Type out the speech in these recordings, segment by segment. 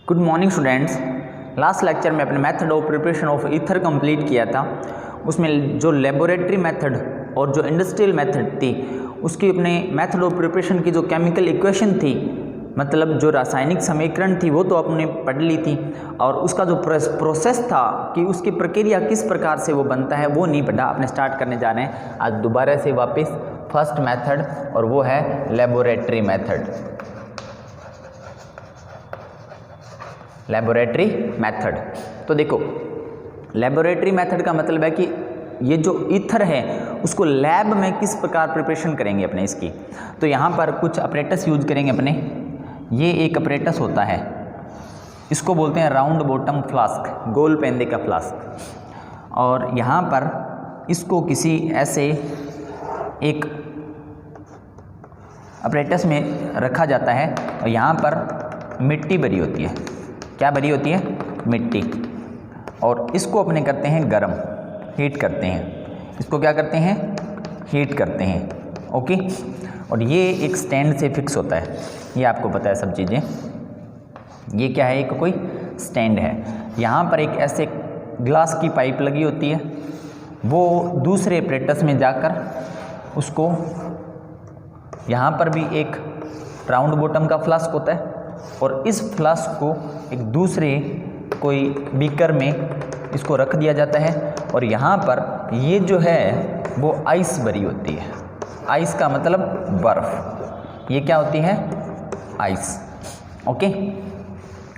Good morning students. Last lecture में अपने method of preparation of ether complete किया था। उसमें जो लेबोरेटरी मेथड और जो इंडस्ट्रियल मेथड थी उसकी अपने मेथड ऑफ प्रिपरेशन की जो केमिकल इक्वेशन थी, मतलब जो रासायनिक समीकरण थी वो तो आपने पढ़ ली थी, और उसका जो प्रोसेस था कि उसकी प्रक्रिया किस प्रकार से वो बनता है वो नहीं पढ़ा। अपने स्टार्ट करने जा रहे हैं आज दोबारा से वापस फर्स्ट मेथड, और वो है लेबोरेटरी मेथड। लेबोरेटरी मेथड, तो देखो लेबोरेटरी मेथड का मतलब है कि ये जो ईथर है उसको लैब में किस प्रकार प्रिपरेशन करेंगे अपने इसकी। तो यहाँ पर कुछ अपरेटस यूज करेंगे अपने। ये एक अपरेटस होता है, इसको बोलते हैं राउंड बॉटम फ्लास्क, गोल पेंदे का फ्लास्क। और यहाँ पर इसको किसी ऐसे एक अपरेटस में रखा जाता है और यहाँ पर मिट्टी भरी होती है। क्या भरी होती है? मिट्टी। और इसको अपने करते हैं गरम, हीट करते हैं। इसको क्या करते हैं? हीट करते हैं। ओके। और ये एक स्टैंड से फिक्स होता है, ये आपको पता है सब चीज़ें। ये क्या है? एक कोई स्टैंड है। यहाँ पर एक ऐसे ग्लास की पाइप लगी होती है, वो दूसरे अपरेटस में जाकर उसको, यहाँ पर भी एक राउंड बॉटम का फ्लास्क होता है और इस फ्लास्क को एक दूसरे कोई बीकर में इसको रख दिया जाता है। और यहाँ पर ये जो है वो आइस भरी होती है। आइस का मतलब बर्फ़। ये क्या होती है? आइस। ओके।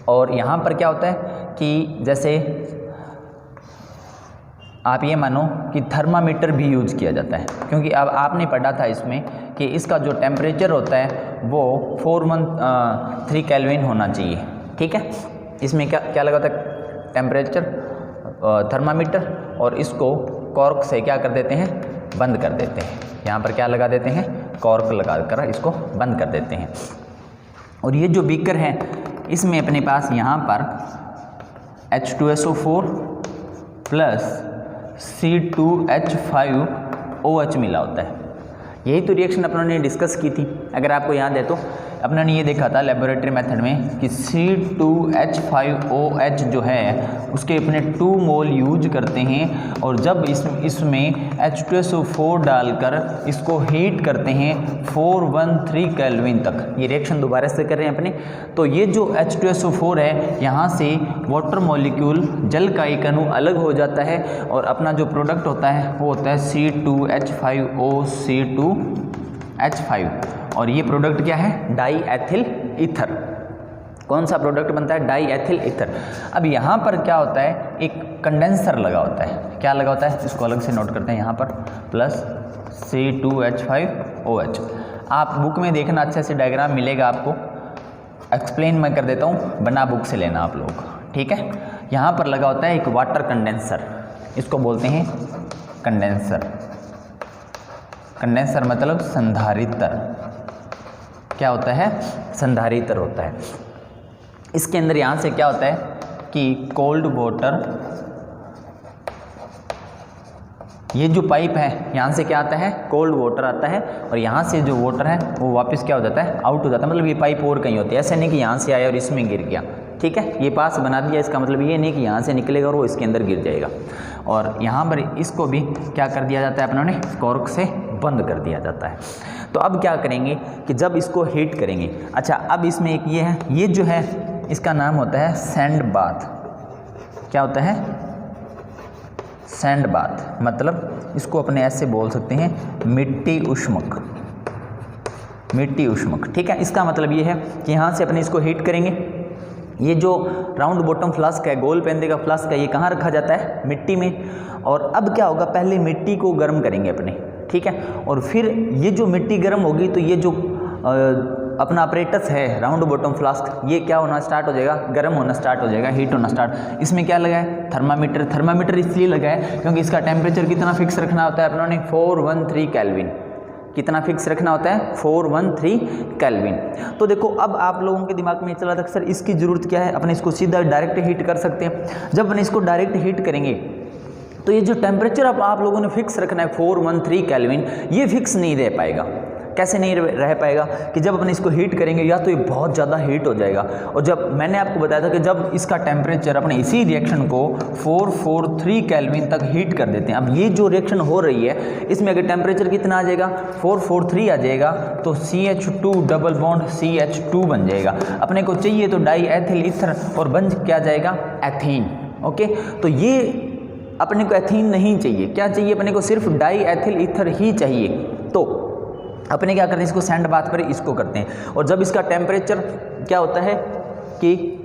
और यहाँ पर क्या होता है कि जैसे आप ये मानो कि थर्मामीटर भी यूज किया जाता है, क्योंकि अब आपने पढ़ा था इसमें कि इसका जो टेम्परेचर होता है वो 413 केल्विन होना चाहिए। ठीक है। इसमें क्या लगा था? टेम्परेचर थर्मामीटर, और इसको कॉर्क से क्या कर देते हैं? बंद कर देते हैं। यहाँ पर क्या लगा देते हैं? कॉर्क लगा कर इसको बंद कर देते हैं। और ये जो बीकर है इसमें अपने पास यहाँ पर H2SO4 प्लस C2H5OH मिला होता है। यही तो रिएक्शन अपनों ने डिस्कस की थी। अगर आपको याद है तो अपनों ने ये देखा था लेबोरेटरी मेथड में कि C2H5OH जो है उसके अपने 2 मोल यूज करते हैं, और जब इसमें H2SO4 डालकर इसको हीट करते हैं 413 केल्विन तक। ये रिएक्शन दोबारा से कर रहे हैं अपने। तो ये जो H2SO4 है, यहाँ से वाटर मॉलिक्यूल, जल का एक अणु अलग हो जाता है और अपना जो प्रोडक्ट होता है वो होता है C2H5OC2H5। और ये प्रोडक्ट क्या है? Die ethyl ether. कौन सा प्रोडक्ट बनता है? Die ethyl ether. अब यहाँ पर क्या होता है? एक कंडेंसर लगा होता है। क्या लगा होता है? इसको अलग से नोट करते हैं यहाँ पर, प्लस C2H5OH। आप बुक में देखना, अच्छे से डायग्राम मिलेगा आपको। एक्सप्लेन मैं कर देता हूँ, बना बुक से लेना आप लोग। ठीक है। यहाँ पर लगा होता है एक वाटर कंडेंसर, इसको बोलते हैं कंडेंसर। कंडेंसर मतलब संधारित्र। क्या होता है? संधारित्र होता है। इसके अंदर यहाँ से क्या होता है कि कोल्ड वाटर, ये जो पाइप है यहाँ से क्या आता है? कोल्ड वाटर आता है, और यहाँ से जो वाटर है वो वापस क्या हो जाता है? आउट हो जाता है। मतलब ये पाइप और कहीं होती है, ऐसे नहीं कि यहाँ से आया और इसमें गिर गया। ठीक है। ये पास बना दिया, इसका मतलब ये नहीं कि यहाँ से निकलेगा और वो इसके अंदर गिर जाएगा। और यहाँ पर इसको भी क्या कर दिया जाता है? अपनों ने कॉर्क से बंद कर दिया जाता है। तो अब क्या करेंगे कि जब इसको हीट करेंगे, अच्छा अब इसमें एक ये है, ये जो है इसका नाम होता है सैंड बाथ। क्या होता है? Sand bath. मतलब इसको अपने ऐसे बोल सकते हैं मिट्टी उष्मक। मिट्टी उष्मक। ठीक है। इसका मतलब ये है कि यहाँ से अपने इसको हीट करेंगे। ये जो राउंड बॉटम फ्लास्क है, गोल पेंदे का फ्लास्क है, ये कहाँ रखा जाता है? मिट्टी में। और अब क्या होगा? पहले मिट्टी को गर्म करेंगे अपने। ठीक है। और फिर ये जो मिट्टी गर्म होगी तो ये जो अपना अपरेटस है राउंड बॉटम फ्लास्क, ये क्या होना स्टार्ट हो जाएगा? गर्म होना स्टार्ट हो जाएगा, हीट होना स्टार्ट। इसमें क्या लगा है? थर्मामीटर। थर्मामीटर इसलिए लगा है क्योंकि इसका टेम्परेचर कितना फिक्स रखना होता है अपनों ने? 413 केल्विन। कितना फिक्स रखना होता है? 413 केल्विन। तो देखो अब आप लोगों के दिमाग में चला था सर इसकी ज़रूरत क्या है? अपने इसको सीधा डायरेक्ट हीट कर सकते हैं। जब अपने इसको डायरेक्ट हीट करेंगे तो ये जो टेम्परेचर आप लोगों ने फिक्स रखना है 413 केल्विन, ये फिक्स नहीं रह पाएगा। कैसे नहीं रह पाएगा कि जब अपन इसको हीट करेंगे या तो ये बहुत ज़्यादा हीट हो जाएगा, और जब मैंने आपको बताया था कि जब इसका टेम्परेचर अपने इसी रिएक्शन को 443 केल्विन तक हीट कर देते हैं। अब ये जो रिएक्शन हो रही है इसमें अगर टेम्परेचर कितना आ जाएगा 443 आ जाएगा तो CH2 डबल बॉन्ड CH2 बन जाएगा। अपने को चाहिए तो डाई एथिल ईथर और बन क्या जाएगा एथीन। ओके, तो ये अपने को एथीन नहीं चाहिए, क्या चाहिए अपने को सिर्फ डाई एथिल ईथर ही चाहिए। तो अपने क्या करते हैं, इसको सैंड बाथ पर इसको करते हैं, और जब इसका टेम्परेचर क्या होता है कि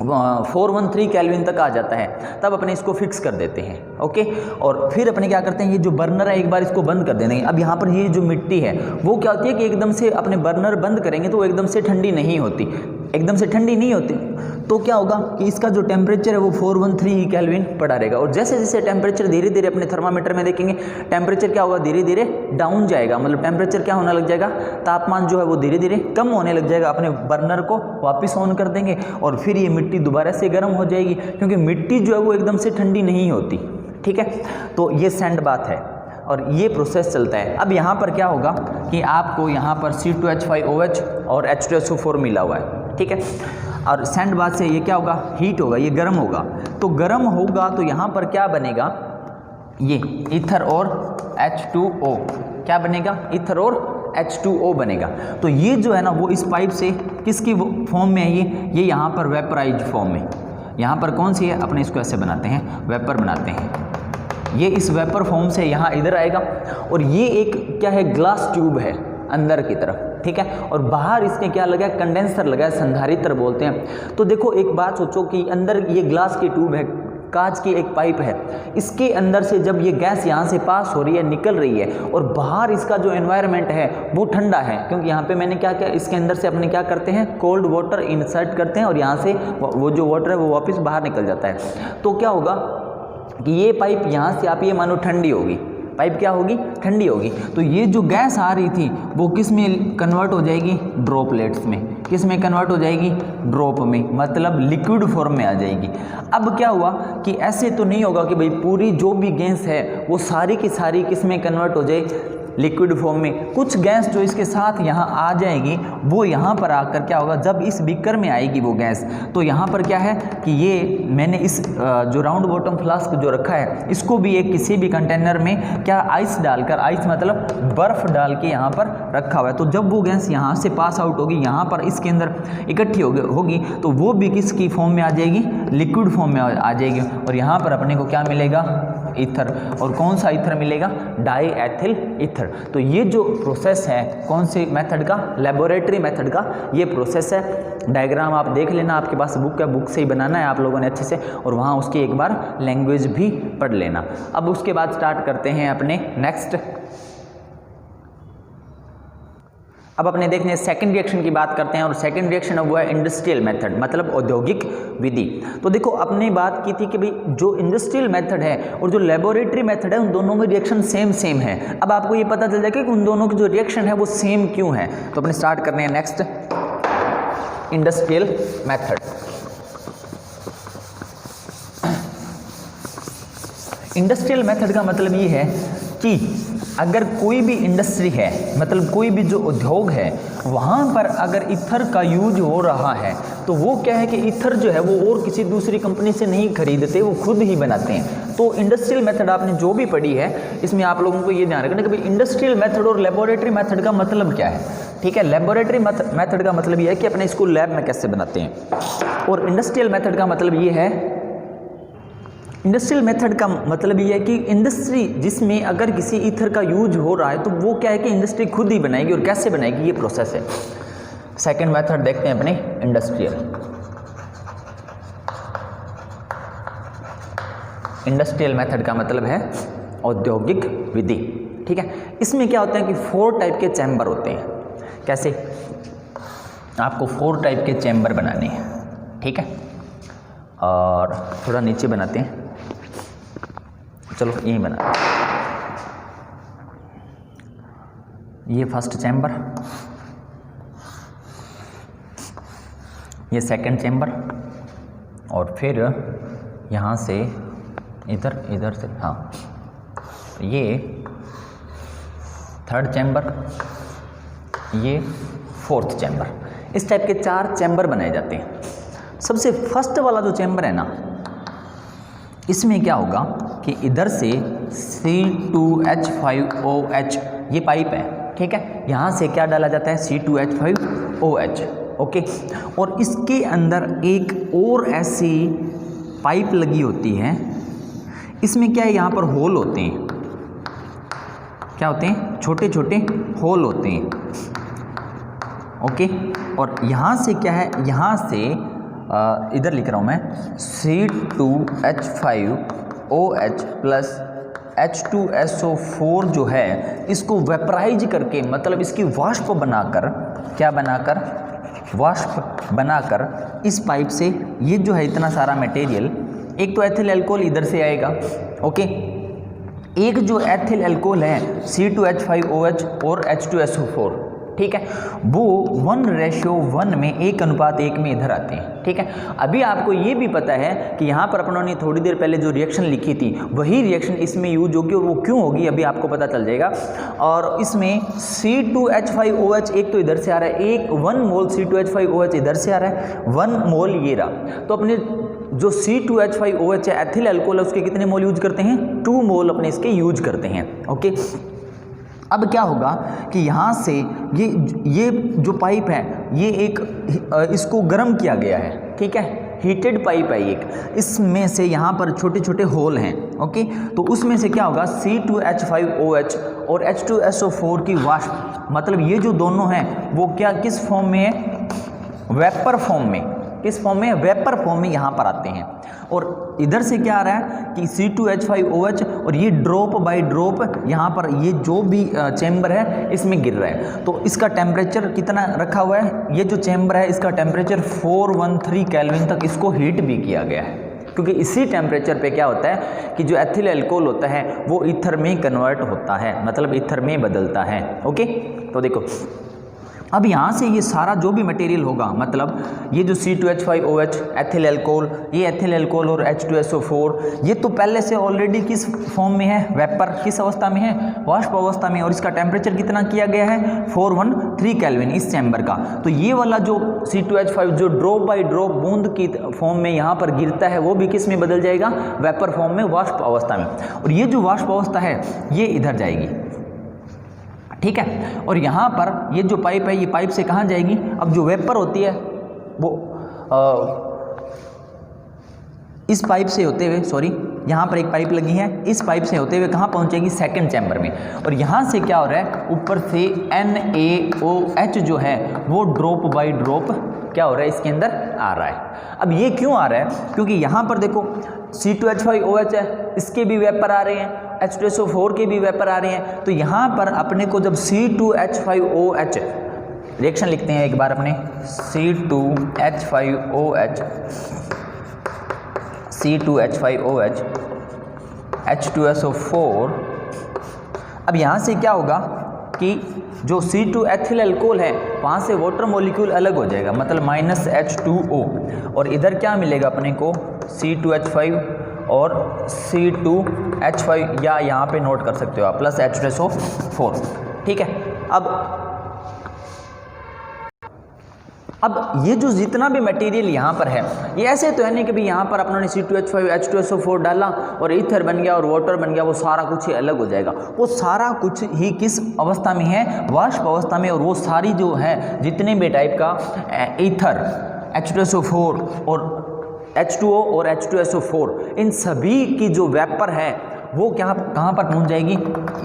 413 केल्विन तक आ जाता है तब अपने इसको फिक्स कर देते हैं। ओके, और फिर अपने क्या करते हैं, ये जो बर्नर है एक बार इसको बंद कर देंगे। अब यहाँ पर ये जो मिट्टी है वो क्या होती है कि एकदम से अपने बर्नर बंद करेंगे तो वो एकदम से ठंडी नहीं होती, एकदम से ठंडी नहीं होती, तो क्या होगा कि इसका जो टेम्परेचर है वो 413 केल्विन पड़ा रहेगा। और जैसे जैसे टेम्परेचर धीरे धीरे अपने थर्मामीटर में देखेंगे टेम्परेचर क्या होगा, धीरे धीरे डाउन जाएगा, मतलब टेम्परेचर क्या होने लग जाएगा, तापमान जो है वो धीरे धीरे कम होने लग जाएगा। अपने बर्नर को वापस ऑन कर देंगे और फिर ये मिट्टी दोबारा से गर्म हो जाएगी, क्योंकि मिट्टी जो है वो एकदम से ठंडी नहीं होती। ठीक है, तो ये सैंड बाथ है और ये प्रोसेस चलता है। अब यहाँ पर क्या होगा कि आपको यहाँ पर C2H5OH और H2SO4 मिला हुआ है। ठीक है, और सैंड बाथ से ये क्या होगा, हीट होगा, ये गर्म होगा। तो गर्म होगा तो यहाँ पर क्या बनेगा, ये ईथर और H2O क्या बनेगा, ईथर और H2O बनेगा। तो ये जो है ना वो इस पाइप से किसकी फॉर्म में है, ये यहाँ पर वेपराइज फॉर्म में, यहाँ पर कौन सी है, अपने इसको ऐसे बनाते हैं, वेपर बनाते हैं। ये इस वेपर फॉर्म से यहाँ इधर आएगा, और ये एक क्या है, ग्लास ट्यूब है अंदर की तरफ। ठीक है, और बाहर इसके क्या लगा है, कंडेंसर लगा है, संधारित्र बोलते हैं। तो देखो एक बात सोचो कि अंदर ये ग्लास की ट्यूब है, कांच की एक पाइप है, इसके अंदर से जब ये गैस यहाँ से पास हो रही है, निकल रही है, और बाहर इसका जो एनवायरनमेंट है वो ठंडा है, क्योंकि यहाँ पे मैंने क्या किया, इसके अंदर से अपने क्या करते हैं, कोल्ड वाटर इंसर्ट करते हैं, और यहाँ से वो जो वाटर है वो वापस बाहर निकल जाता है। तो क्या होगा कि ये पाइप यहाँ से आप ये मानो ठंडी होगी, पाइप क्या होगी, ठंडी होगी। तो ये जो गैस आ रही थी वो किस में कन्वर्ट हो जाएगी, ड्रॉपलेट्स में। किस में कन्वर्ट हो जाएगी, ड्रॉप में, मतलब लिक्विड फॉर्म में आ जाएगी। अब क्या हुआ कि ऐसे तो नहीं होगा कि भाई पूरी जो भी गैस है वो सारी की सारी किस में कन्वर्ट हो जाए, लिक्विड फॉर्म में। कुछ गैस जो इसके साथ यहाँ आ जाएगी वो यहाँ पर आकर क्या होगा, जब इस बीकर में आएगी वो गैस, तो यहाँ पर क्या है कि ये मैंने इस जो राउंड बॉटम फ्लास्क जो रखा है इसको भी एक किसी भी कंटेनर में क्या आइस डालकर, आइस मतलब बर्फ़ डाल के यहाँ पर रखा हुआ है। तो जब वो गैस यहाँ से पास आउट होगी, यहाँ पर इसके अंदर इकट्ठी होगी तो वो भी किसकी फॉर्म में आ जाएगी, लिक्विड फॉर्म में आ जाएगी। और यहाँ पर अपने को क्या मिलेगा, ईथर। और कौन सा ईथर मिलेगा, डाई एथिल ईथर। तो ये जो प्रोसेस है कौन से मेथड का, लेबोरेटरी मेथड का ये प्रोसेस है। डायग्राम आप देख लेना, आपके पास बुक है, बुक से ही बनाना है आप लोगों ने अच्छे से, और वहाँ उसकी एक बार लैंग्वेज भी पढ़ लेना। अब उसके बाद स्टार्ट करते हैं अपने नेक्स्ट। अब अपने देखने सेकंड रिएक्शन की बात करते हैं, और सेकंड रिएक्शन वो है इंडस्ट्रियल मेथड, मतलब औद्योगिक विधि। तो देखो अपने बात की थी कि भाई जो इंडस्ट्रियल मेथड है और जो लेबोरेटरी मेथड है उन दोनों में रिएक्शन सेम है। अब आपको ये पता चल जाएगा कि उन दोनों की जो रिएक्शन है वो सेम क्यों है। तो अपने स्टार्ट करने हैं next industrial method. Industrial method का मतलब ये है कि अगर कोई भी इंडस्ट्री है, मतलब कोई भी जो उद्योग है, वहाँ पर अगर ईथर का यूज हो रहा है तो वो क्या है कि ईथर जो है वो और किसी दूसरी कंपनी से नहीं खरीदते, वो खुद ही बनाते हैं। तो इंडस्ट्रियल मेथड आपने जो भी पढ़ी है इसमें आप लोगों को ये ध्यान रखना कि भाई इंडस्ट्रियल मेथड और लेबोरेटरी मेथड का मतलब क्या है। ठीक है, लेबोरेटरी मेथड का मतलब ये है कि अपने इसको लैब में कैसे बनाते हैं, और इंडस्ट्रियल मेथड का मतलब ये है, इंडस्ट्रियल मेथड का मतलब ये है कि इंडस्ट्री जिसमें अगर किसी ईथर का यूज हो रहा है तो वो क्या है कि इंडस्ट्री खुद ही बनाएगी, और कैसे बनाएगी ये प्रोसेस है। सेकंड मेथड देखते हैं अपने इंडस्ट्रियल। इंडस्ट्रियल मेथड का मतलब है औद्योगिक विधि। ठीक है, इसमें क्या होता है कि 4 टाइप के चैम्बर होते हैं। कैसे, आपको 4 टाइप के चैम्बर बनाने हैं। ठीक है, और थोड़ा नीचे बनाते हैं, चलो यही बना। ये फर्स्ट चैम्बर, ये सेकंड चैम्बर, और फिर यहाँ से इधर से, हाँ ये 3rd चैम्बर, ये 4th चैम्बर। इस टाइप के 4 चैम्बर बनाए जाते हैं। सबसे फर्स्ट वाला जो चैम्बर है ना, इसमें क्या होगा कि इधर से C2H5OH ये पाइप है, ठीक है, यहाँ से क्या डाला जाता है C2H5OH, ओके। और इसके अंदर एक और ऐसी पाइप लगी होती है, इसमें क्या है, यहाँ पर होल होते हैं, क्या होते हैं, छोटे छोटे होल होते हैं, ओके। और यहाँ से क्या है, यहाँ से इधर लिख रहा हूँ मैं C2H5OH प्लस H2SO4 जो है, इसको वेपराइज करके, मतलब इसकी वाष्प बनाकर, क्या बनाकर, वाष्प बनाकर इस पाइप से ये जो है इतना सारा मटेरियल, एक तो एथिल अल्कोहल इधर से आएगा, ओके, एक जो एथिल अल्कोहल है C2H5OH और H2SO4, ठीक है, वो 1:1 में 1:1 में इधर आते हैं, ठीक है। अभी आपको ये भी पता है कि यहाँ पर अपनों ने थोड़ी देर पहले जो रिएक्शन लिखी थी, वही रिएक्शन इसमें यूज होगी, और वो क्यों होगी अभी आपको पता चल जाएगा। और इसमें C2H5OH एक तो इधर से आ रहा है, 1 मोल C2H5OH इधर से आ रहा है, 1 मोल ये रहा, तो अपने जो C2H5OH है एथिल अल्कोहल है, उसके कितने मोल यूज करते हैं, 2 मोल अपने इसके यूज करते हैं, ओके। अब क्या होगा कि यहाँ से ये जो पाइप है, ये एक इसको गर्म किया गया है, ठीक है, हीटेड पाइप है एक, इसमें से यहाँ पर छोटे छोटे होल हैं, ओके। तो उसमें से क्या होगा, C2H5OH और H2SO4 की वाष्प, मतलब ये जो दोनों हैं वो क्या, किस फॉर्म में है, वेपर फॉर्म में, किस फॉर्म में, वेपर फॉर्म में यहाँ पर आते हैं। और इधर से क्या आ रहा है कि C2H5OH, और ये ड्रॉप बाय ड्रॉप यहाँ पर ये जो भी चैम्बर है इसमें गिर रहा है। तो इसका टेम्परेचर कितना रखा हुआ है, ये जो चैम्बर है इसका टेम्परेचर 413 केल्विन तक इसको हीट भी किया गया है, क्योंकि इसी टेम्परेचर पे क्या होता है कि जो एथिल अल्कोहल होता है वो ईथर में कन्वर्ट होता है, मतलब ईथर में बदलता है, ओके। तो देखो अब यहाँ से ये सारा जो भी मटेरियल होगा, मतलब ये जो C2H5OH एथिल अल्कोहल, ये एथिल अल्कोहल और H2SO4, ये तो पहले से ऑलरेडी किस फॉर्म में है, वेपर, किस अवस्था में है, वाष्प अवस्था में, और इसका टेम्परेचर कितना किया गया है 413 केल्विन इस चैम्बर का। तो ये वाला जो C2H5 जो ड्रॉप बाय ड्रॉप बूंद की फॉर्म में यहाँ पर गिरता है, वो भी किस में बदल जाएगा, वेपर फॉर्म में, वाष्प अवस्था में। और ये जो वाष्प अवस्था है ये इधर जाएगी, ठीक है। और यहाँ पर ये जो पाइप है, ये पाइप से कहाँ जाएगी, अब जो वेपर होती है वो इस पाइप से होते हुए, सॉरी यहाँ पर एक पाइप लगी है, इस पाइप से होते हुए कहाँ पहुँचेगी, 2nd चैम्बर में। और यहाँ से क्या हो रहा है, ऊपर से NaOH जो है वो ड्रॉप बाय ड्रॉप क्या हो रहा है, इसके अंदर आ रहा है। अब ये क्यों आ रहा है, क्योंकि यहाँ पर देखो C2H5OH है, इसके भी वेपर आ रहे हैं, H2SO4 के भी वेपर आ रहे हैं। तो यहाँ पर अपने को जब C2H5OH रिएक्शन लिखते हैं एक बार अपने, C2H5OH H2SO4। अब यहाँ से क्या होगा कि जो C2 एथिल अल्कोहल है वहाँ से वाटर मॉलिक्यूल अलग हो जाएगा, मतलब -H2O, और इधर क्या मिलेगा अपने को, C2H5 और C2H5, या यहाँ पे नोट कर सकते हो आप, प्लस H2SO4, ठीक है। अब ये जो जितना भी मटेरियल यहाँ पर है, ये ऐसे तो है नहीं कि भाई यहाँ पर अपनों ने C2H5 H2SO4 डाला और ईथर बन गया और वाटर बन गया, वो सारा कुछ ही अलग हो जाएगा। वो सारा कुछ ही किस अवस्था में है, वाष्प अवस्था में। और वो सारी जो है जितने भी टाइप का ईथर, H2SO4 और H2O और H2SO4, इन सभी की जो वेपर है वो क्या कहाँ पर पहुँच जाएगी,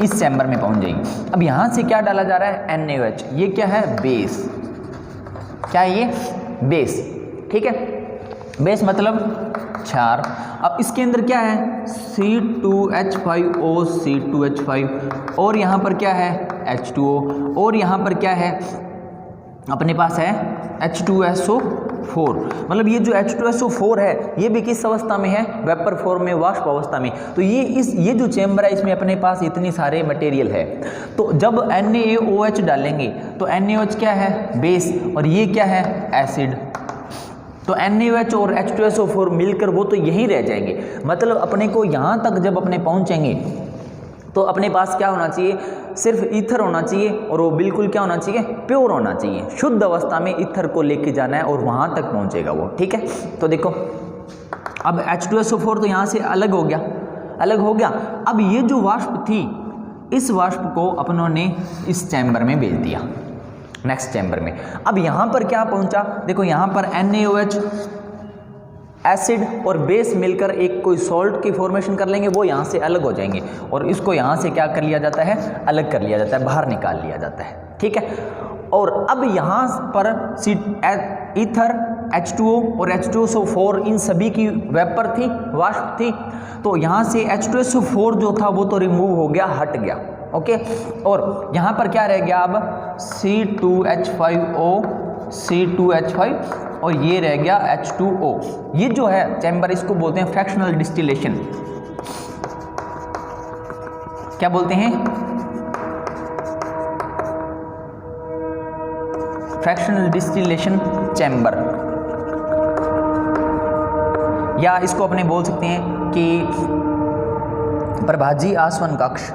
इस चैम्बर में पहुँच जाएगी। अब यहाँ से क्या डाला जा रहा है, NaOH, ये क्या है, बेस, क्या है ये, बेस, ठीक है, बेस मतलब क्षार। अब इसके अंदर क्या है, C2H5O C2H5, और यहाँ पर क्या है H2O, और यहाँ पर क्या है अपने पास है H2SO4। मतलब ये जो H2SO4 है ये भी किस अवस्था में है, वेपर फॉर्म में, वाष्प अवस्था में। तो ये जो चैम्बर है इसमें अपने पास इतनी सारे मटेरियल है। तो जब NaOH डालेंगे तो NaOH क्या है, बेस, और ये क्या है, एसिड। तो NaOH और H2SO4 मिलकर वो तो यहीं रह जाएंगे। मतलब अपने को यहाँ तक जब अपने पहुँचेंगे तो अपने पास क्या होना चाहिए, सिर्फ ईथर होना चाहिए और वो बिल्कुल क्या होना चाहिए, प्योर होना चाहिए। शुद्ध अवस्था में ईथर को लेके जाना है और वहाँ तक पहुँचेगा वो, ठीक है। तो देखो अब H2SO4 तो यहाँ से अलग हो गया। अब ये जो वाष्प थी, इस वाष्प को अपनों ने इस चैम्बर में भेज दिया, नेक्स्ट चैम्बर में। अब यहाँ पर क्या पहुँचा, देखो यहाँ पर NaOH एसिड और बेस मिलकर एक कोई सॉल्ट की फॉर्मेशन कर लेंगे, वो यहाँ से अलग हो जाएंगे और इसको यहाँ से क्या कर लिया जाता है, अलग कर लिया जाता है, बाहर निकाल लिया जाता है, ठीक है। और अब यहाँ पर ईथर, H2O और H2SO4 इन सभी की वेपर थी, वाष्प थी। तो यहाँ से H2SO4 जो था वो तो रिमूव हो गया, हट गया, ओके। और यहाँ पर क्या रह गया अब, C2H5O, C2H5 और ये रह गया H2O। ये जो है चैम्बर, इसको बोलते हैं फ्रैक्शनल डिस्टिलेशन। क्या बोलते हैं, फ्रैक्शनल डिस्टिलेशन चैम्बर, या इसको अपने बोल सकते हैं कि प्रभाजी आसवन कक्ष,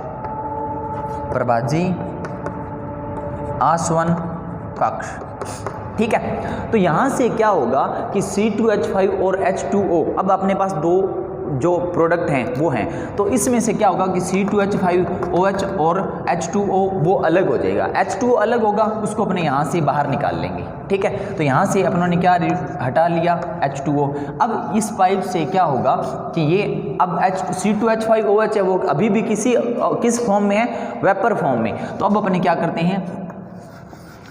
प्रभाजी आसवन कक्ष, ठीक है। तो यहाँ से क्या होगा कि C2H5 और H2O, अब अपने पास दो जो प्रोडक्ट हैं वो हैं, तो इसमें से क्या होगा कि C2H5OH और H2O वो अलग हो जाएगा। H2O अलग होगा, उसको अपने यहाँ से बाहर निकाल लेंगे, ठीक है। तो यहाँ से अपनों ने क्या हटा लिया, H2O। अब इस पाइप से क्या होगा कि ये अब C2H5OH है, वो अभी भी किस फॉर्म में है, वेपर फॉर्म में। तो अब अपने क्या करते हैं,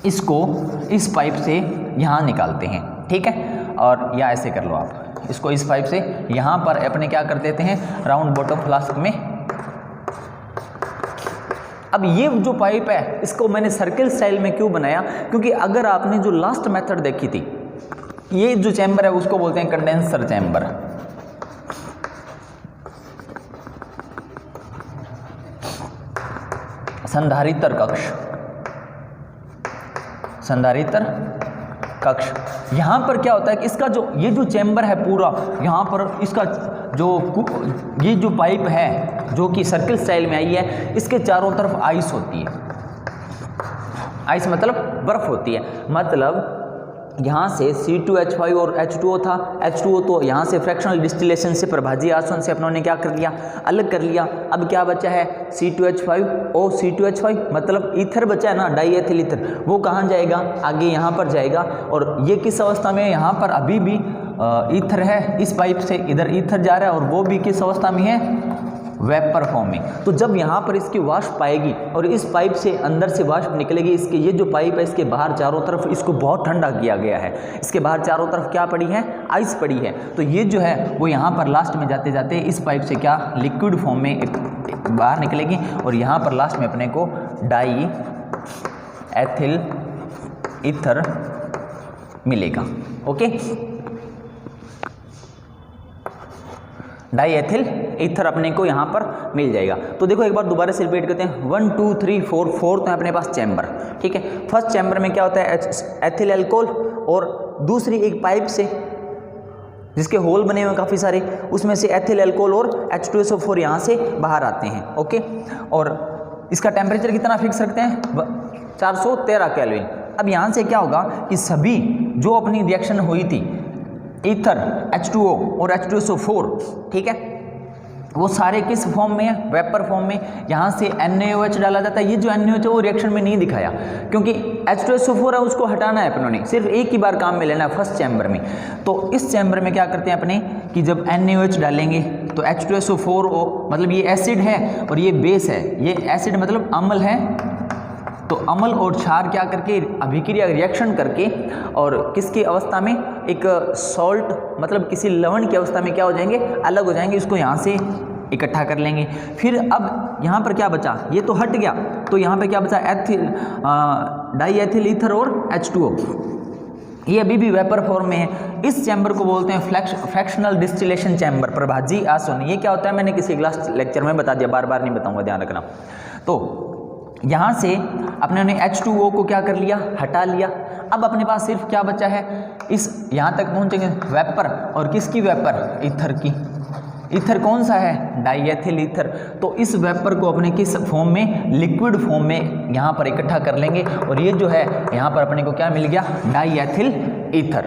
इसको इस पाइप से यहाँ निकालते हैं, ठीक है। और या ऐसे कर लो आप, इसको इस पाइप से यहाँ पर अपने क्या कर देते हैं, राउंड बॉटम फ्लास्क में। अब ये जो पाइप है, इसको मैंने सर्किल स्टाइल में क्यों बनाया, क्योंकि अगर आपने जो लास्ट मेथड देखी थी, ये जो चैम्बर है उसको बोलते हैं कंडेंसर चैम्बर, संधारित्र कक्ष, संधारित्र कक्ष। यहाँ पर क्या होता है कि इसका जो ये जो चैम्बर है पूरा, यहाँ पर इसका जो ये जो पाइप है जो कि सर्किल स्टाइल में आई है, इसके चारों तरफ आइस होती है। आइस मतलब बर्फ होती है। मतलब यहाँ से C2H5 और H2O था, H2O तो यहाँ से फ्रैक्शनल डिस्टिलेशन से प्रभाजी आसवन से अपनों ने क्या कर लिया, अलग कर लिया। अब क्या बचा है, C2H5O, C2H5 मतलब ईथर बचा है ना, डाई एथिल ईथर, वो कहाँ जाएगा, आगे यहाँ पर जाएगा। और ये किस अवस्था में है, यहाँ पर अभी भी ईथर है, इस पाइप से इधर ईथर जा रहा है, और वो भी किस अवस्था में है, वेपर फॉर्म में। तो जब यहाँ पर इसकी वाष्प आएगी और इस पाइप से अंदर से वाष्प निकलेगी, इसके ये जो पाइप है इसके बाहर चारों तरफ इसको बहुत ठंडा किया गया है, इसके बाहर चारों तरफ क्या पड़ी है, आइस पड़ी है। तो ये जो है वो यहाँ पर लास्ट में जाते जाते इस पाइप से क्या लिक्विड फॉर्म में बाहर निकलेगी, और यहाँ पर लास्ट में अपने को डाई एथिल ईथर मिलेगा, ओके। डाई एथिल ईथर अपने को यहाँ पर मिल जाएगा। तो देखो एक बार दोबारा से रिपीट करते हैं, 1 2 3 4 फोर्थ है अपने पास चैम्बर, ठीक है। फर्स्ट चैम्बर में क्या होता है, एथिल एल्कोहल, और दूसरी एक पाइप से जिसके होल बने हुए काफ़ी सारे, उसमें से एथिल एल्कोहल और H2SO4 यहाँ से बाहर आते हैं, ओके। और इसका टेम्परेचर कितना फिक्स रखते हैं, 413 केल्विन। अब यहाँ से क्या होगा कि सभी जो अपनी रिएक्शन हुई थी, ईथर, H2O और H2SO4, ठीक है, वो सारे किस फॉर्म में है, वेपर फॉर्म में। यहाँ से NaOH डाला जाता है। ये जो NaOH है वो रिएक्शन में नहीं दिखाया, क्योंकि H2SO4 है उसको हटाना है अपनों ने, सिर्फ एक ही बार काम में लेना है फर्स्ट चैम्बर में। तो इस चैम्बर में क्या करते हैं अपने कि जब NaOH डालेंगे तो H2SO4 मतलब ये एसिड है और ये बेस है, ये एसिड मतलब अम्ल है, तो अम्ल और क्षार क्या करके अभिक्रिया रिएक्शन करके और किसकी अवस्था में, एक सॉल्ट मतलब किसी लवण की अवस्था में क्या हो जाएंगे, अलग हो जाएंगे। इसको यहाँ से इकट्ठा कर लेंगे। फिर अब यहाँ पर क्या बचा, ये तो हट गया, तो यहाँ पे क्या बचा, डाई एथिल ईथर और H2O, ये अभी भी वेपर फॉर्म में है। इस चैम्बर को बोलते हैं फ्रैक्शनल डिस्टिलेशन चैम्बर, प्रभाजी आसवन। ये क्या होता है मैंने किसी क्लास लेक्चर में बता दिया, बार बार नहीं बताऊंगा, ध्यान रखना। तो यहाँ से अपने ने H2O को क्या कर लिया, हटा लिया। अब अपने पास सिर्फ क्या बचा है, इस यहाँ तक पहुँचेंगे वेपर, और किसकी वेपर, ईथर की, ईथर कौन सा है? Diethyl ether. तो इस वेपर को अपने किस फॉर्म में? लिक्विड फॉर्म में यहाँ पर इकट्ठा कर लेंगे और ये जो है यहाँ पर अपने को क्या मिल गया? Diethyl ether.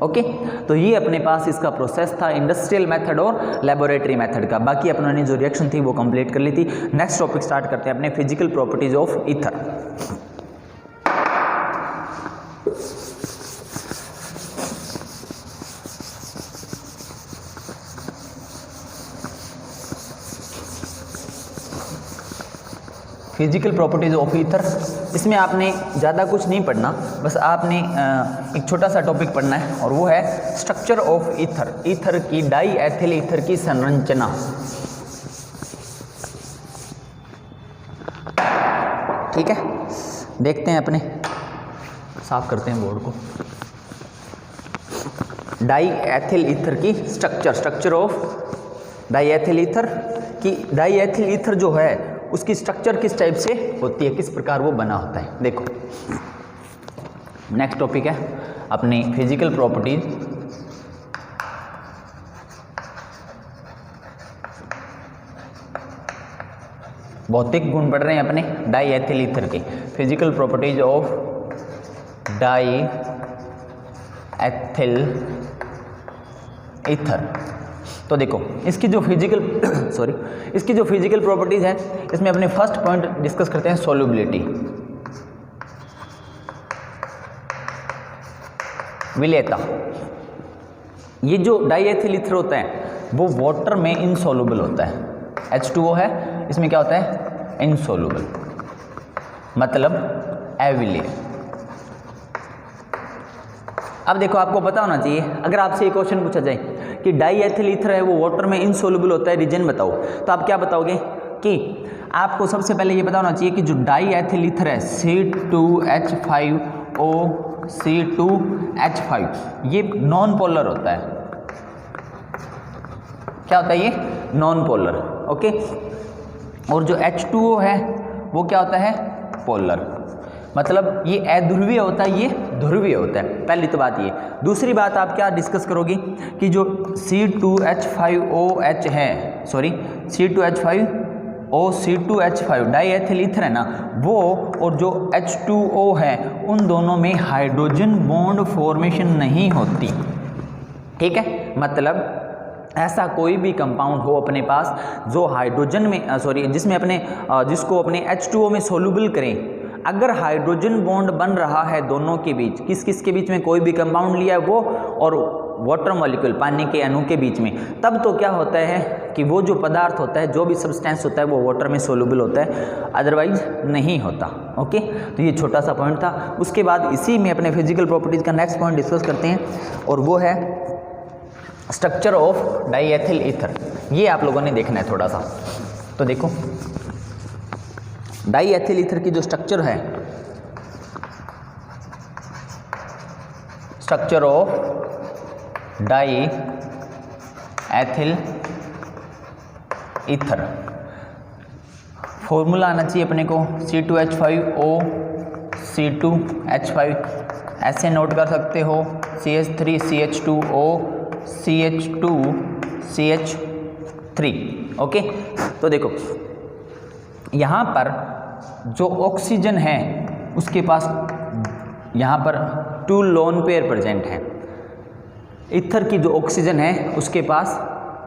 ओके, तो ये अपने पास इसका प्रोसेस था इंडस्ट्रियल मेथड और लेबोरेटरी मेथड का। बाकी अपनों ने जो रिएक्शन थी वो कंप्लीट कर ली थी। नेक्स्ट टॉपिक स्टार्ट करते हैं अपने physical properties of ether. Physical properties of ether, इसमें आपने ज़्यादा कुछ नहीं पढ़ना, बस आपने एक छोटा सा टॉपिक पढ़ना है और वो है स्ट्रक्चर ऑफ ईथर। ईथर की, डाईएथिल ईथर की संरचना। ठीक है, देखते हैं अपने, साफ करते हैं बोर्ड को। डाईएथिल ईथर की स्ट्रक्चर ऑफ डाईएथिल ईथर की। डाईएथिल ईथर जो है उसकी स्ट्रक्चर किस टाइप से होती है, किस प्रकार वो बना होता है। देखो, नेक्स्ट टॉपिक है अपनी फिजिकल प्रॉपर्टीज। भौतिक गुण पढ़ रहे हैं अपने डाईएथिल ईथर के। Physical properties of diethyl ether. तो देखो, इसकी जो फिजिकल इसकी जो फिजिकल प्रॉपर्टीज है, इसमें अपने फर्स्ट पॉइंट डिस्कस करते हैं सोल्यूबिलिटी, विलेयता। ये जो डाईएथिल ईथर होता है वो वाटर में इनसोल्यूबल होता है। H2O है, इसमें क्या होता है? इनसोल्यूबल, मतलब अविलेय। अब देखो, आपको पता होना चाहिए, अगर आपसे एक क्वेश्चन पूछा जाए कि डाईएथिल ईथर है वो वाटर में इनसोल्यूबल होता है, रीजन बताओ, तो आप क्या बताओगे? कि आपको सबसे पहले ये पता होना चाहिए कि जो डाईएथिल ईथर है C2H5O C2H5 ये नॉन पोलर होता है। क्या होता है ये? Non polar. ओके, और जो H2O है वो क्या होता है? पोलर, मतलब ये अध्रुवीय होता है, ये ध्रुवीय होता है। पहली तो बात ये। दूसरी बात आप क्या डिस्कस करोगे कि जो C2H5OH है, sorry C2H5O C2H5 diethyl ether है ना, वो और जो H2O है उन दोनों में हाइड्रोजन बॉन्ड फॉर्मेशन नहीं होती। ठीक है, मतलब ऐसा कोई भी कंपाउंड हो अपने पास जो हाइड्रोजन में जिसमें अपने जिसको अपने H2O में सोल्यूबल करें, अगर हाइड्रोजन बॉन्ड बन रहा है दोनों के बीच, किस किस के बीच में? कोई भी कंपाउंड लिया है वो और वाटर मॉलिक्यूल, पानी के अणु के बीच में, तब तो क्या होता है कि वो जो पदार्थ होता है, जो भी सब्सटेंस होता है वो वाटर में सोल्यूबल होता है, अदरवाइज नहीं होता। ओके, तो ये छोटा सा पॉइंट था। उसके बाद इसी में अपने फिजिकल प्रॉपर्टीज का नेक्स्ट पॉइंट डिस्कस करते हैं और वो है स्ट्रक्चर ऑफ डाईएथिल ईथर। ये आप लोगों ने देखना है थोड़ा सा। तो देखो, डाईएथिल ईथर की जो स्ट्रक्चर है, structure of diethyl ether, formula आना चाहिए अपने को C2H5O C2H5, ऐसे नोट कर सकते हो CH3CH2O CH2CH3। ओके, तो देखो यहाँ पर जो ऑक्सीजन है उसके पास यहाँ पर 2 लोन पेयर प्रेजेंट हैं। ईथर की जो ऑक्सीजन है उसके पास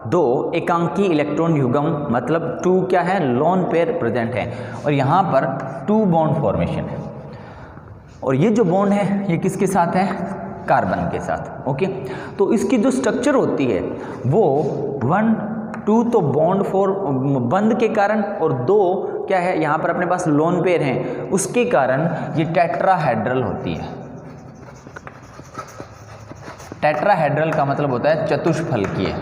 2 एकांकी इलेक्ट्रॉन युग्म, मतलब 2 क्या है? लोन पेयर प्रेजेंट है। और यहाँ पर 2 बॉन्ड फॉर्मेशन है। और ये जो बॉन्ड है ये किसके साथ है? कार्बन के साथ। ओके, तो इसकी जो स्ट्रक्चर होती है वो 1 2 तो बॉन्ड बंद के कारण, और 2 क्या है? यहाँ पर अपने पास लोन पेयर हैं, उसके कारण ये टेट्राहेड्रल होती है। टेट्राहेड्रल का मतलब होता है चतुष्फलकीय।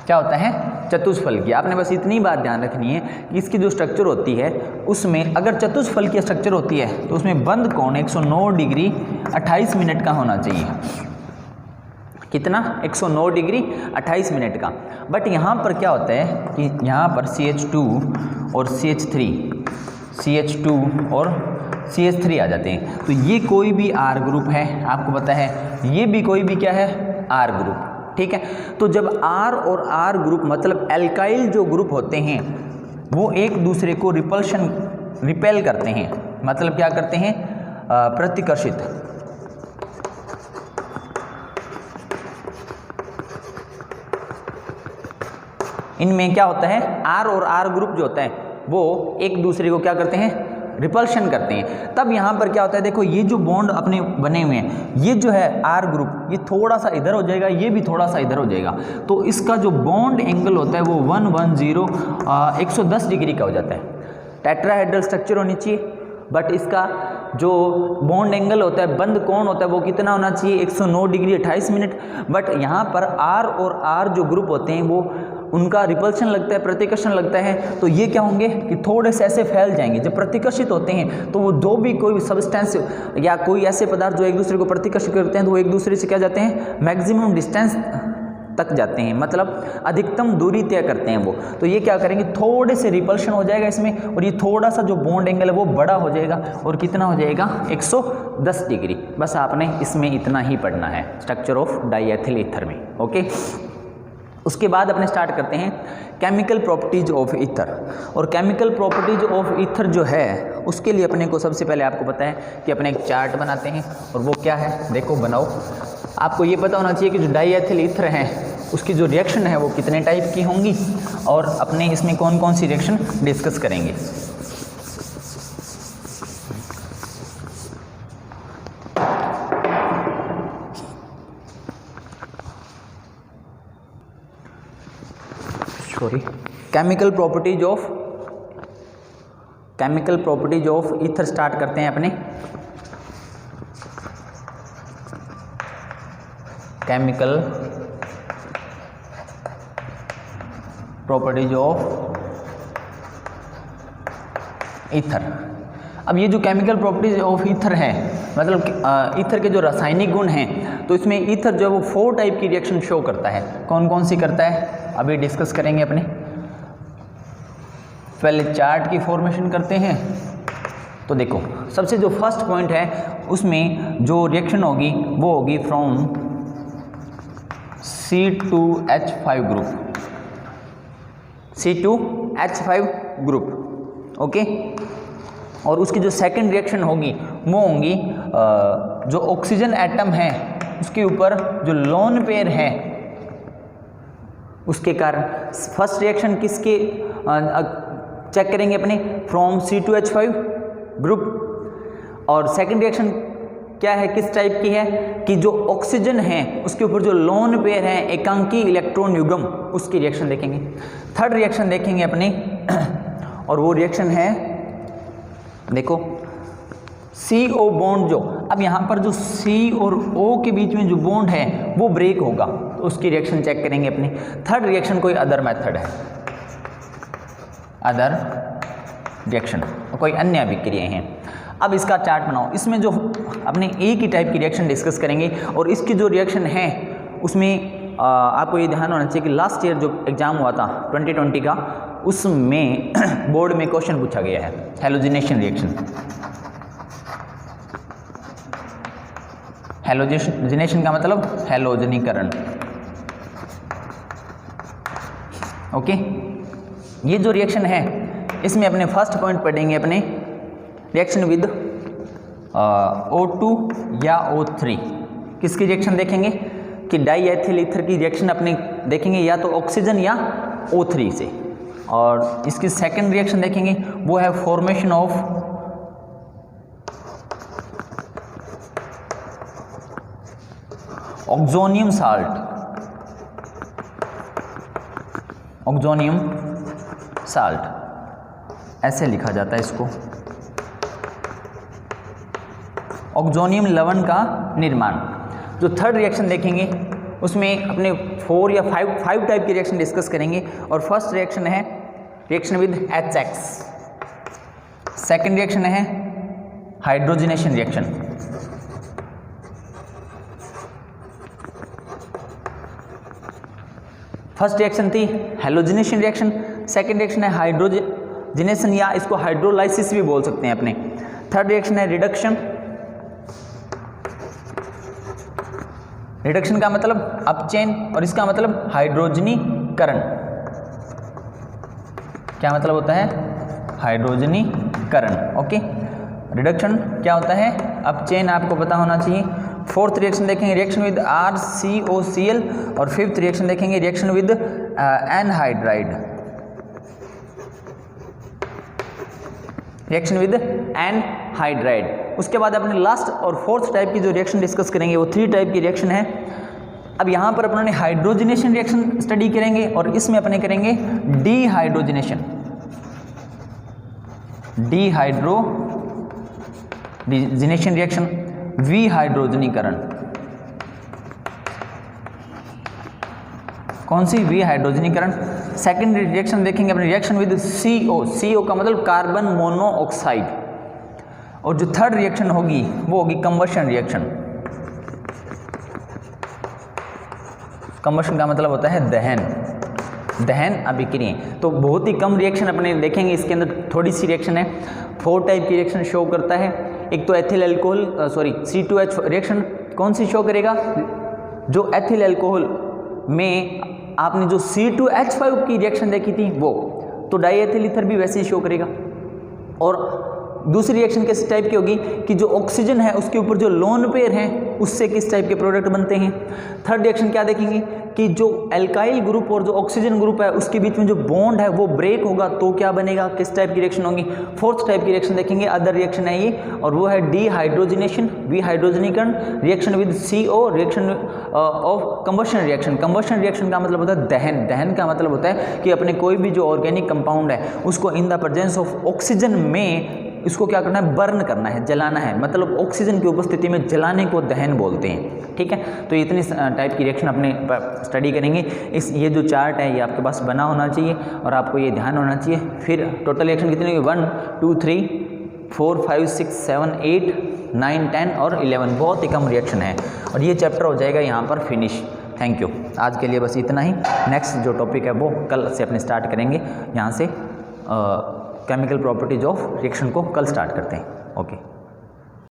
क्या होता है? चतुष्फलकीय। आपने बस इतनी बात ध्यान रखनी है कि इसकी जो स्ट्रक्चर होती है उसमें अगर चतुष्फलकीय स्ट्रक्चर होती है तो उसमें बंद कोण 109 डिग्री 28 मिनट का होना चाहिए। कितना? 109 डिग्री 28 मिनट का। बट यहाँ पर क्या होता है कि यहाँ पर CH2 और CH2 और CH3 आ जाते हैं। तो ये कोई भी R ग्रुप है, आपको पता है, ये भी कोई भी क्या है? R group. ठीक है। तो जब R और R ग्रुप मतलब एल्काइल जो ग्रुप होते हैं वो एक दूसरे को रिपेल करते हैं, मतलब क्या करते हैं, प्रतिकर्षित। इनमें क्या होता है, R और R ग्रुप जो होता है वो एक दूसरे को क्या करते हैं, रिपल्शन करते हैं। तब यहाँ पर क्या होता है, देखो ये जो बॉन्ड अपने बने हुए हैं, ये जो है R ग्रुप, ये थोड़ा सा इधर हो जाएगा, ये भी थोड़ा सा इधर हो जाएगा, तो इसका जो बॉन्ड एंगल होता है वो 110 डिग्री का हो जाता है। टेट्राहेड्रल स्ट्रक्चर होनी चाहिए, बट इसका जो बॉन्ड एंगल होता है, बंद कोण होता है, वो कितना होना चाहिए, 109 डिग्री 28 मिनट। बट यहाँ पर R और R जो ग्रुप होते हैं वो उनका रिपल्शन लगता है, प्रतिकर्षण लगता है, तो ये क्या होंगे कि थोड़े से ऐसे फैल जाएंगे। जब प्रतिकर्षित होते हैं तो वो जो भी कोई सब्सटेंस या कोई ऐसे पदार्थ जो एक दूसरे को प्रतिकर्षित करते हैं तो वो एक दूसरे से क्या जाते हैं, मैक्सिमम डिस्टेंस तक जाते हैं, मतलब अधिकतम दूरी तय करते हैं वो। तो ये क्या करेंगे, थोड़े से रिपल्शन हो जाएगा इसमें, और ये थोड़ा सा जो बॉन्ड एंगल है वो बड़ा हो जाएगा, और कितना हो जाएगा, 110 डिग्री। बस आपने इसमें इतना ही पढ़ना है स्ट्रक्चर ऑफ डाईएथिल ईथर में। ओके, उसके बाद अपने स्टार्ट करते हैं केमिकल प्रॉपर्टीज ऑफ ईथर। और केमिकल प्रॉपर्टीज ऑफ ईथर जो है उसके लिए अपने को सबसे पहले आपको पता है कि अपने एक चार्ट बनाते हैं, और वो क्या है, देखो बनाओ। आपको ये पता होना चाहिए कि जो डाईएथिल ईथर हैं उसकी जो रिएक्शन है वो कितने टाइप की होंगी, और अपने इसमें कौन कौन सी रिएक्शन डिस्कस करेंगे। Chemical properties of ether start करते हैं अपने। Chemical properties of ether. अब ये जो केमिकल प्रॉपर्टीज ऑफ ईथर है, मतलब ईथर के जो रासायनिक गुण हैं, तो इसमें ईथर जो है वो 4 टाइप की रिएक्शन शो करता है। कौन कौन सी करता है अभी डिस्कस करेंगे अपने। पहले चार्ट की फॉर्मेशन करते हैं। तो देखो सबसे जो फर्स्ट पॉइंट है उसमें जो रिएक्शन होगी वो होगी from C2H5 group, C2H5 group. Okay, और उसकी जो सेकंड रिएक्शन होगी वो होंगी जो ऑक्सीजन एटम है उसके ऊपर जो लोन पेयर है उसके कारण। फर्स्ट रिएक्शन किसके चेक करेंगे अपने, फ्रॉम C2H5 ग्रुप, और सेकंड रिएक्शन क्या है, किस टाइप की है कि जो ऑक्सीजन है उसके ऊपर जो लोन पेयर है एकांकी इलेक्ट्रॉन युग्म, उसकी रिएक्शन देखेंगे। थर्ड रिएक्शन देखेंगे अपने, और वो रिएक्शन है देखो CO बॉन्ड। जो अब यहाँ पर जो C और O के बीच में जो बॉन्ड है वो ब्रेक होगा, तो उसकी रिएक्शन चेक करेंगे अपने। थर्ड रिएक्शन कोई अदर मेथड है, अदर रिएक्शन, कोई अन्य अभिक्रियाएं हैं। अब इसका चार्ट बनाओ। इसमें जो अपने एक ही टाइप की रिएक्शन डिस्कस करेंगे, और इसकी जो रिएक्शन है उसमें आपको ये ध्यान होना चाहिए कि लास्ट ईयर जो एग्जाम हुआ था 2020 का, उसमें बोर्ड में क्वेश्चन पूछा गया है हैलोजिनेशन रिएक्शन। हैलोजिनेशन का मतलब हैलोजनीकरण। ओके, ये जो रिएक्शन है इसमें अपने फर्स्ट पॉइंट पढ़ेंगे अपने रिएक्शन विद O2 या O3। किसकी रिएक्शन देखेंगे कि डाईएथिल ईथर की रिएक्शन अपने देखेंगे या तो ऑक्सीजन या O3 से, और इसकी सेकंड रिएक्शन देखेंगे वो है formation of oxonium salt. Oxonium salt ऐसे लिखा जाता है इसको, ऑक्सोनियम लवण का निर्माण। जो थर्ड रिएक्शन देखेंगे उसमें अपने 4 या 5 टाइप की रिएक्शन डिस्कस करेंगे, और फर्स्ट रिएक्शन है reaction with HX, second reaction है हाइड्रोजनेशन रिएक्शन, फर्स्ट रिएक्शन थी हैलोजिनेशन रिएक्शन, सेकंड रिएक्शन है हाइड्रोजनेशन या इसको हाइड्रोलाइसिस भी बोल सकते हैं अपने, थर्ड रिएक्शन है रिडक्शन का मतलब अपचेन और इसका मतलब हाइड्रोजनीकरण। क्या मतलब होता है? हाइड्रोजनीकरण। ओके, रिडक्शन क्या होता है? अपचेन आपको पता होना चाहिए। फोर्थ रिएक्शन देखेंगे रिएक्शन विद RCOCl और फिफ्थ रिएक्शन देखेंगे reaction with anhydride. Reaction with anhydride. उसके बाद अपने लास्ट और फोर्थ टाइप की जो रिएक्शन डिस्कस करेंगे वो 3 टाइप की रिएक्शन है। अब यहाँ पर अपने हाइड्रोजनेशन रिएक्शन स्टडी करेंगे और इसमें अपने करेंगे डीहाइड्रोजनेशन, डीहाइड्रोजनेशन रिएक्शन, विहाइड्रोजनीकरण। कौन सी? विहाइड्रोजनीकरण। सेकेंड रिएक्शन देखेंगे अपने रिएक्शन विद CO, CO का मतलब कार्बन मोनोऑक्साइड। और जो थर्ड रिएक्शन होगी वो होगी कंबशन रिएक्शन। कंबशन का मतलब होता है दहन, दहन अभिक्रिया। तो बहुत ही कम रिएक्शन अपने देखेंगे, इसके अंदर थोड़ी सी रिएक्शन है। 4 टाइप की रिएक्शन शो करता है। एक तो एथिल अल्कोहल C2H रिएक्शन कौन सी शो करेगा? जो एथिल अल्कोहल में आपने जो C2H5 की रिएक्शन देखी थी वो, तो डाईएथिल ईथर भी वैसे ही शो करेगा। और दूसरी रिएक्शन किस टाइप की होगी कि जो ऑक्सीजन है उसके ऊपर जो लोन पेयर हैं उससे किस टाइप के प्रोडक्ट बनते हैं। थर्ड रिएक्शन क्या देखेंगे कि जो एल्काइल ग्रुप और जो ऑक्सीजन ग्रुप है उसके बीच में जो बॉन्ड है वो ब्रेक होगा तो क्या बनेगा, किस टाइप की रिएक्शन होगी। फोर्थ टाइप की रिएक्शन देखेंगे, अदर रिएक्शन है ये, और वो है डीहाइड्रोजनेशन, विहाइड्रोजनीकरण, reaction with CO, reaction of combustion reaction. Combustion reaction का मतलब होता है दहन। दहन का मतलब होता है कि अपने कोई भी जो ऑर्गेनिक कंपाउंड है उसको in the presence of oxygen में इसको क्या करना है? बर्न करना है, जलाना है। मतलब ऑक्सीजन की उपस्थिति में जलाने को दहन बोलते हैं। ठीक है, तो इतनी टाइप की रिएक्शन अपने स्टडी करेंगे। ये जो चार्ट है ये आपके पास बना होना चाहिए और आपको ये ध्यान होना चाहिए। फिर टोटल रिएक्शन कितनी होगी? 1 2 3 4 5 6 7 8 9 10 और 11। बहुत ही कम रिएक्शन है और ये चैप्टर हो जाएगा यहाँ पर फिनिश। Thank you. आज के लिए बस इतना ही। नेक्स्ट जो टॉपिक है वो कल से अपने स्टार्ट करेंगे। यहाँ से केमिकल प्रॉपर्टीज ऑफ रिएक्शन को कल स्टार्ट करते हैं। ओके।